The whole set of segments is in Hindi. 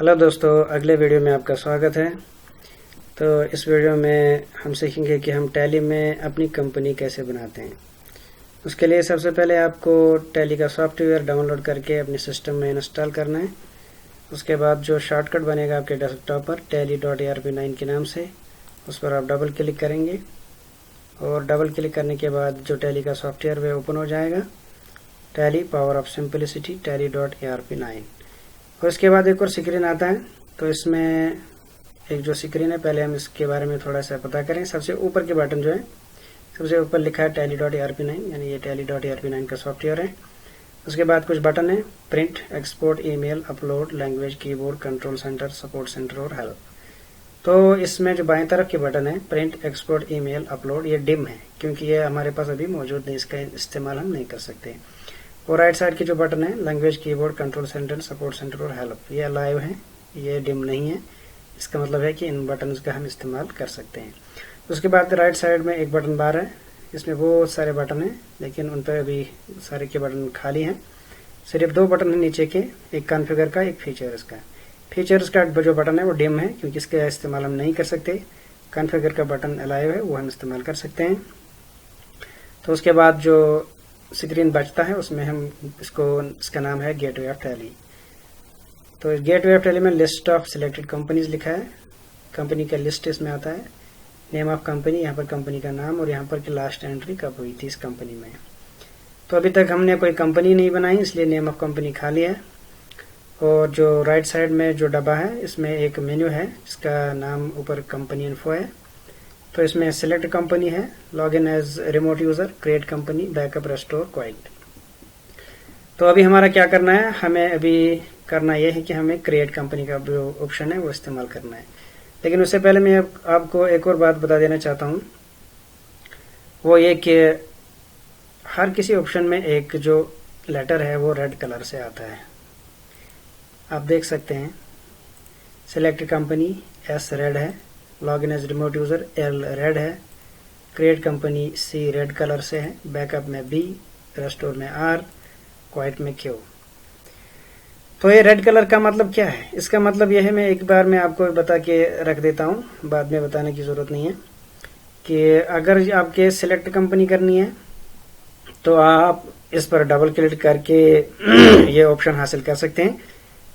हेलो दोस्तों, अगले वीडियो में आपका स्वागत है। तो इस वीडियो में हम सीखेंगे कि हम टैली में अपनी कंपनी कैसे बनाते हैं। उसके लिए सबसे पहले आपको टैली का सॉफ्टवेयर डाउनलोड करके अपने सिस्टम में इंस्टॉल करना है। उसके बाद जो शॉर्टकट बनेगा आपके डेस्कटॉप पर tally.arp9 के नाम से, उस पर आप डबल क्लिक करेंगे और डबल क्लिक करने के बाद जो टैली का सॉफ्टवेयर वह ओपन हो जाएगा। Tally power of simplicity tally.arp9। और इसके बाद एक और स्क्रीन आता है। तो इसमें एक जो स्क्रीन है, पहले हम इसके बारे में थोड़ा सा पता करें। सबसे ऊपर के बटन जो है, सबसे ऊपर लिखा है tally.arp9, यानी ये tally.arp9 का सॉफ्टवेयर है। उसके बाद कुछ बटन है, print, export, email, upload, language, keyboard, control centre, support centre और हेल्प। तो इसमें जो बाएं तरफ के बटन है, प्रिंट, एक्सपोर्ट, ईमेल, अपलोड, ये डिम है क्योंकि ये हमारे पास अभी मौजूद नहीं, इसका इस्तेमाल हम नहीं कर सकते। और राइट साइड की जो बटन है, language, keyboard, control centre, support centre और हेल्प, ये लाइव है, ये डिम नहीं है। इसका मतलब है कि इन बटन का हम इस्तेमाल कर सकते हैं। उसके बाद राइट साइड में एक बटन बार है, इसमें बहुत सारे बटन हैं लेकिन उन पर अभी सारे के बटन खाली हैं। सिर्फ दो बटन है नीचे के, एक कॉन्फ़िगर का, एक फीचर्स का। फीचर्स का जो बटन है वो डिम है क्योंकि इसका इस्तेमाल हम नहीं कर सकते। कॉन्फ़िगर का बटन अलाइव है, वो हम इस्तेमाल कर सकते हैं। तो उसके बाद जो स्क्रीन बचता है उसमें हम इसका नाम है गेटवे ऑफ टैली। तो गेटवे ऑफ टैली में लिस्ट ऑफ सिलेक्टेड कंपनीज लिखा है, कंपनी का लिस्ट इसमें आता है, नेम ऑफ कंपनी, यहाँ पर कंपनी का नाम और यहाँ पर कि लास्ट एंट्री कब हुई थी इस कंपनी में। तो अभी तक हमने कोई कंपनी नहीं बनाई, इसलिए नेम ऑफ कंपनी खाली है। और जो राइट साइड में जो डब्बा है, इसमें एक मेन्यू है जिसका नाम ऊपर कंपनी इन्फो है। तो इसमें सिलेक्ट कंपनी है, log in as remote user, create company, backup, restore, quit. तो अभी हमारा क्या करना है, हमें अभी करना यह है कि हमें क्रिएट कंपनी का जो ऑप्शन है वो इस्तेमाल करना है। लेकिन उससे पहले मैं आपको एक और बात बता देना चाहता हूँ, वो ये कि हर किसी ऑप्शन में एक जो लेटर है वो रेड कलर से आता है। आप देख सकते हैं, सिलेक्ट कंपनी एस रेड है, log in as remote user L red है, create company C red colour से है, बैकअप में बी, रेस्टोर में आर, क्वाइट में क्यू। तो ये रेड कलर का मतलब क्या है? इसका मतलब यह है, मैं एक बार में आपको बता के रख देता हूँ, बाद में बताने की जरूरत नहीं है, कि अगर आपके सिलेक्ट कंपनी करनी है तो आप इस पर डबल क्लिक करके ये ऑप्शन हासिल कर सकते हैं,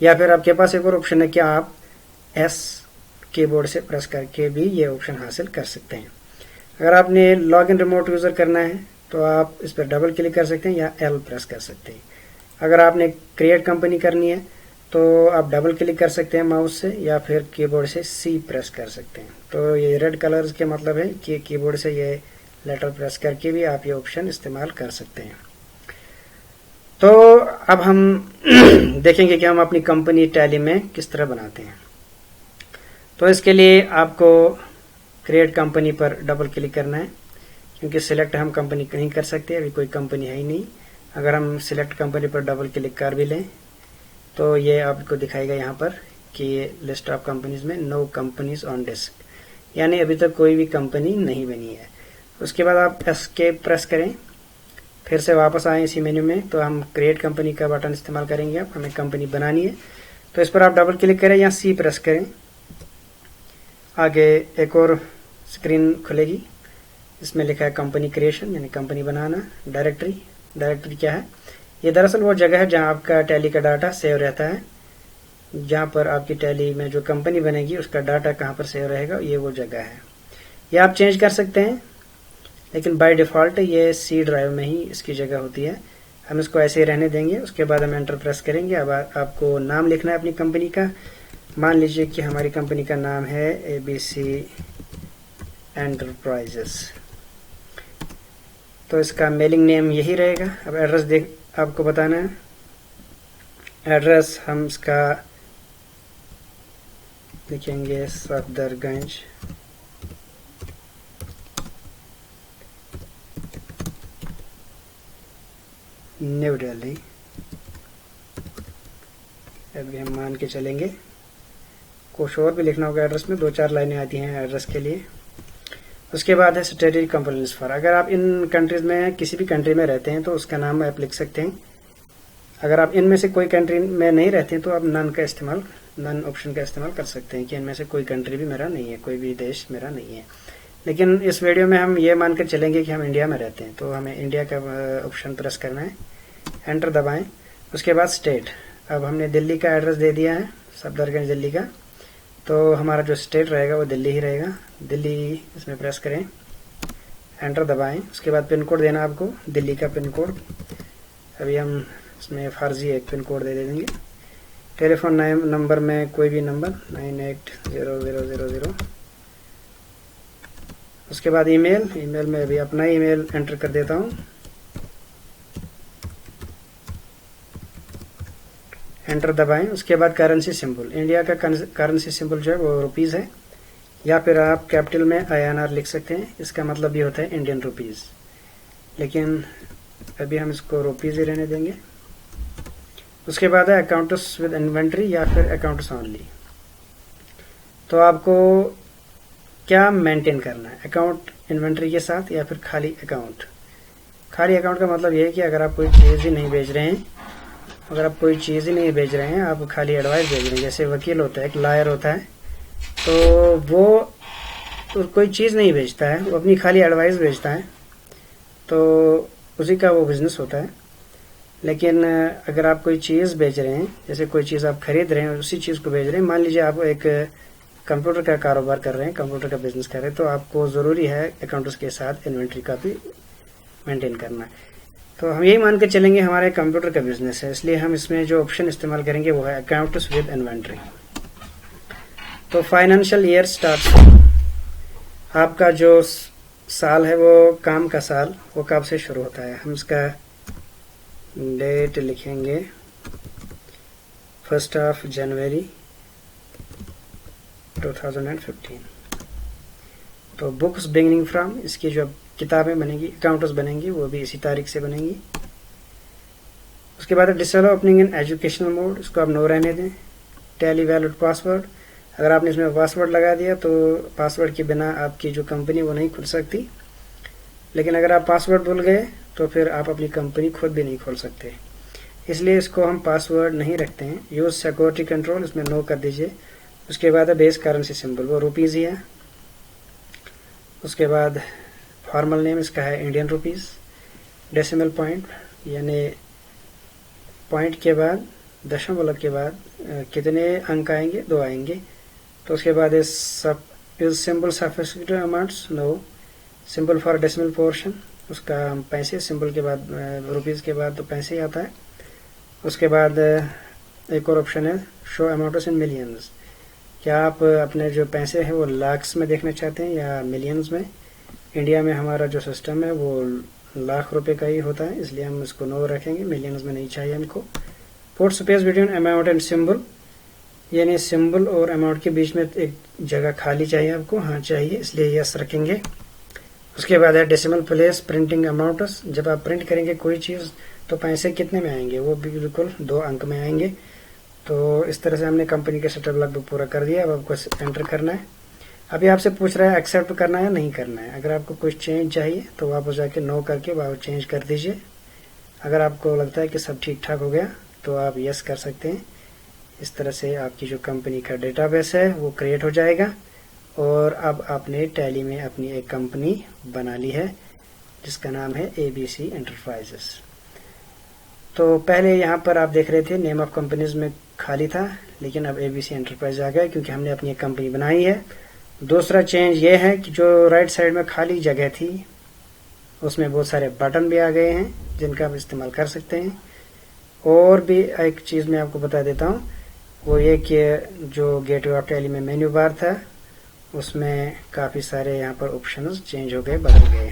या फिर आपके पास एक और ऑप्शन है कि आप एस कीबोर्ड से प्रेस करके भी ये ऑप्शन हासिल कर सकते हैं। अगर आपने लॉग इन रिमोट यूजर करना है तो आप इस पर डबल क्लिक कर सकते हैं या एल प्रेस कर सकते हैं। अगर आपने क्रिएट कंपनी करनी है तो आप डबल क्लिक कर सकते हैं माउस से, या फिर कीबोर्ड से सी प्रेस कर सकते हैं। तो ये रेड कलर के मतलब है कि कीबोर्ड से ये लेटर प्रेस करके भी आप ये ऑप्शन इस्तेमाल कर सकते हैं। तो अब हम देखेंगे कि हम अपनी कंपनी टैली में किस तरह बनाते हैं। तो इसके लिए आपको क्रिएट कंपनी पर डबल क्लिक करना है, क्योंकि सिलेक्ट हम कंपनी नहीं कर सकते, अभी कोई कंपनी है ही नहीं। अगर हम सिलेक्ट कंपनी पर डबल क्लिक कर भी लें तो ये आपको दिखाएगा यहाँ पर कि लिस्ट ऑफ कंपनीज में नो कंपनीज ऑन डिस्क, यानी अभी तक कोई भी कंपनी नहीं बनी है। उसके बाद आप एस्केप प्रेस करें, फिर से वापस आए इसी मेन्यू में, तो हम क्रिएट कंपनी का बटन इस्तेमाल करेंगे। अब हमें कंपनी बनानी है तो इस पर आप डबल क्लिक करें या सी प्रेस करें। आगे एक और स्क्रीन खुलेगी, इसमें लिखा है कंपनी क्रिएशन, यानी कंपनी बनाना। डायरेक्टरी, डायरेक्टरी क्या है? ये दरअसल वो जगह है जहां आपका टैली का डाटा सेव रहता है, जहां पर आपकी टैली में जो कंपनी बनेगी उसका डाटा कहां पर सेव रहेगा, ये वो जगह है। ये आप चेंज कर सकते हैं, लेकिन बाय डिफॉल्ट ये सी ड्राइव में ही इसकी जगह होती है। हम इसको ऐसे ही रहने देंगे। उसके बाद हम एंटर प्रेस करेंगे। अब आपको नाम लिखना है अपनी कंपनी का। मान लीजिए कि हमारी कंपनी का नाम है ABC एंटरप्राइजेस, तो इसका मेलिंग नेम यही रहेगा। अब एड्रेस आपको बताना है। एड्रेस हम इसका लिखेंगे सफदरगंज, न्यू दिल्ली। अभी हम मान के चलेंगे, कुछ और भी लिखना होगा एड्रेस में, 2-4 लाइनें आती हैं एड्रेस के लिए। उसके बाद है स्टेटरी कंपनीज फॉर। अगर आप इन कंट्रीज में किसी भी कंट्री में रहते हैं तो उसका नाम आप लिख सकते हैं। अगर आप इनमें से कोई कंट्री में नहीं रहते तो आप नन ऑप्शन का इस्तेमाल कर सकते हैं कि इनमें से कोई कंट्री भी मेरा नहीं है, कोई भी देश मेरा नहीं है। लेकिन इस वीडियो में हम ये मानकर चलेंगे कि हम इंडिया में रहते हैं, तो हमें इंडिया का ऑप्शन प्रेस करना है, एंटर दबाएं। उसके बाद स्टेट, अब हमने दिल्ली का एड्रेस दे दिया है, सफदरगंज दिल्ली का, तो हमारा जो स्टेट रहेगा वो दिल्ली ही रहेगा, दिल्ली इसमें प्रेस करें, एंटर दबाएं। उसके बाद पिन कोड देना आपको, दिल्ली का पिन कोड। अभी हम इसमें फर्जी एक पिन कोड दे देंगे। टेलीफोन नंबर में कोई भी नंबर 980000। उसके बाद ईमेल में अभी अपना ईमेल एंटर कर देता हूँ, एंटर दबाएं। उसके बाद करेंसी सिंबल, इंडिया का करेंसी सिंबल जो है वो रुपीज़ है, या फिर आप कैपिटल में INR लिख सकते हैं, इसका मतलब ये होता है इंडियन रुपीज़, लेकिन अभी हम इसको रुपीज़ ही रहने देंगे। उसके बाद है अकाउंट्स विद इन्वेंट्री या फिर अकाउंट्स ओनली। तो आपको क्या मेंटेन करना है, अकाउंट इन्वेंट्री के साथ या फिर खाली अकाउंट। खाली अकाउंट का मतलब ये है कि अगर आप कोई चीज़ ही नहीं बेच रहे हैं, आप खाली एडवाइस भेज रहे हैं। जैसे वकील होता है, एक लॉयर होता है, तो वो तो कोई चीज़ नहीं बेचता है, वो अपनी खाली एडवाइस बेचता है, तो उसी का वो बिजनेस होता है। लेकिन अगर आप कोई चीज़ बेच रहे हैं, जैसे कोई चीज़ आप खरीद रहे हैं और उसी चीज़ को बेच रहे हैं, मान लीजिए आप एक कंप्यूटर का कारोबार कर रहे हैं, कंप्यूटर का बिजनेस कर रहे हैं, तो आपको ज़रूरी है अकाउंट्स के साथ इन्वेंट्री का भी मेंटेन करना। तो हम यही मान के चलेंगे हमारे कंप्यूटर का बिजनेस है, इसलिए हम इसमें जो ऑप्शन इस्तेमाल करेंगे वो है अकाउंट्स विद इन्वेंट्री। तो फाइनेंशियल ईयर स्टार्ट, आपका जो साल है वो काम का साल वो कब से शुरू होता है। हम इसका डेट लिखेंगे 1 जनवरी 2015। तो बुक्स बिगिनिंग फ्रॉम, इसकी जो किताबें बनेंगी, अकाउंट्स बनेंगी, वो भी इसी तारीख से बनेंगी। उसके बाद disable opening in educational mode, इसको आप नो रहने दें। टैली वैलिड पासवर्ड, अगर आपने इसमें पासवर्ड लगा दिया तो पासवर्ड के बिना आपकी जो कंपनी वो नहीं खुल सकती, लेकिन अगर आप पासवर्ड भूल गए तो फिर आप अपनी कंपनी खुद भी नहीं खोल सकते, इसलिए इसको हम पासवर्ड नहीं रखते हैं। यूज सिक्योरिटी कंट्रोल, इसमें नो कर दीजिए। उसके बाद है बेस करेंसी सिंबल, वो रुपीज़ ही है। उसके बाद फॉर्मल नेम इसका है इंडियन रुपीज़। डेसिमल पॉइंट, यानी पॉइंट के बाद, दशमलव के बाद कितने अंक आएंगे, 2 आएंगे। तो उसके बाद is symbol suffix amounts, no. Symbol for decimal portion, उसका पैसे, सिंबल के बाद रुपीज़ के बाद तो पैसे ही आता है। उसके बाद एक और ऑप्शन है शो अमाउंट्स इन मिलियंस, क्या आप अपने जो पैसे हैं वो लाख्स में देखना चाहते हैं या मिलियंस में। इंडिया में हमारा जो सिस्टम है वो लाख रुपए का ही होता है, इसलिए हम इसको नो रखेंगे, मिलियंस में नहीं चाहिए हमको। Put space between amount and symbol, यानी सिंबल और अमाउंट के बीच में एक जगह खाली चाहिए आपको, हाँ चाहिए, इसलिए यस रखेंगे। उसके बाद है डेसिमल प्लेस प्रिंटिंग अमाउंट्स, जब आप प्रिंट करेंगे कोई चीज़ तो पैसे कितने में आएंगे, वो भी बिल्कुल 2 अंक में आएंगे। तो इस तरह से हमने कंपनी का सेटअप लगभग पूरा कर दिया। अब आपको एंटर करना है। अभी आपसे पूछ रहा है एक्सेप्ट करना है या नहीं करना है। अगर आपको कुछ चेंज चाहिए तो वापस जाके नो करके वापस चेंज कर दीजिए। अगर आपको लगता है कि सब ठीक ठाक हो गया तो आप यस कर सकते हैं। इस तरह से आपकी जो कंपनी का डेटाबेस है वो क्रिएट हो जाएगा और अब आपने टैली में अपनी एक कंपनी बना ली है जिसका नाम है ABC एंटरप्राइजेस। तो पहले यहाँ पर आप देख रहे थे नेम ऑफ कंपनीज में खाली था, लेकिन अब ABC एंटरप्राइज आ गया क्योंकि हमने अपनी एक कंपनी बनाई है। दूसरा चेंज ये है कि जो राइट साइड में खाली जगह थी उसमें बहुत सारे बटन भी आ गए हैं जिनका आप इस्तेमाल कर सकते हैं। और भी एक चीज़ मैं आपको बता देता हूँ, वो ये कि जो गेटवे ऑफ टैली में मेन्यू बार था उसमें काफ़ी सारे यहाँ पर ऑप्शंस चेंज हो गए, बदल गए हैं।